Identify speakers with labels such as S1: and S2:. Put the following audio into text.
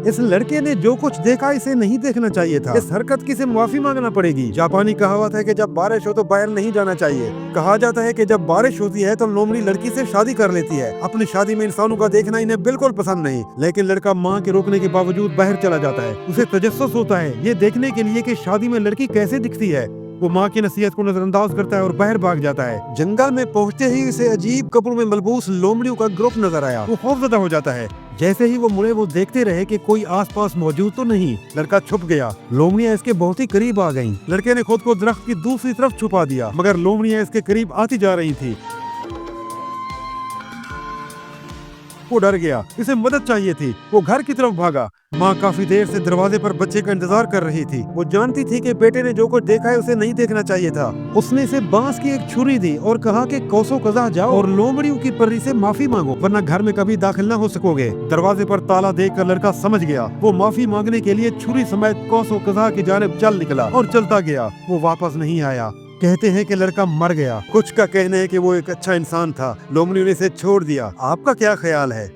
S1: इस लड़के ने जो कुछ देखा इसे नहीं देखना चाहिए था। इस हरकत की से माफी मांगना पड़ेगी। जापानी कहावत है कि जब बारिश हो तो बाहर नहीं जाना चाहिए। कहा जाता है कि जब बारिश होती है तो लोमड़ी लड़की से शादी कर लेती है। अपनी शादी में इंसानों का देखना इन्हें बिल्कुल पसंद नहीं, लेकिन लड़का माँ के रोकने के बावजूद बाहर चला जाता है। उसे तजस्सुस होता है ये देखने के लिए कि शादी में लड़की कैसे दिखती है। वो माँ की नसीहत को नजरअंदाज करता है और बाहर भाग जाता है। जंगल में पहुंचते ही उसे अजीब कपड़ों में मलबूस लोमड़ियों का ग्रुप नजर आया। वो खौफजदा हो जाता है। जैसे ही वो मुड़े वो देखते रहे कि कोई आसपास मौजूद तो नहीं। लड़का छुप गया। लोमड़ियां इसके बहुत ही करीब आ गईं। लड़के ने खुद को दरख्त की दूसरी तरफ छुपा दिया, मगर लोमड़ियां इसके करीब आती जा रही थी। वो डर गया, इसे मदद चाहिए थी। वो घर की तरफ भागा। माँ काफी देर से दरवाजे पर बच्चे का इंतजार कर रही थी। वो जानती थी कि बेटे ने जो कुछ देखा है उसे नहीं देखना चाहिए था। उसने इसे बांस की एक छुरी दी और कहा कि कौसो कज़ा जाओ और लोमड़ियों की परी से माफी मांगो, वरना घर में कभी दाखिल न हो सकोगे। दरवाजे पर ताला देखकर लड़का समझ गया। वो माफी मांगने के लिए छुरी समेत कौसो कज़ा की जानिब चल निकला और चलता गया। वो वापस नहीं आया। कहते हैं कि लड़का मर गया। कुछ का कहना है कि वो एक अच्छा इंसान था। लोमड़ी ने इसे छोड़ दिया। आपका क्या ख्याल है?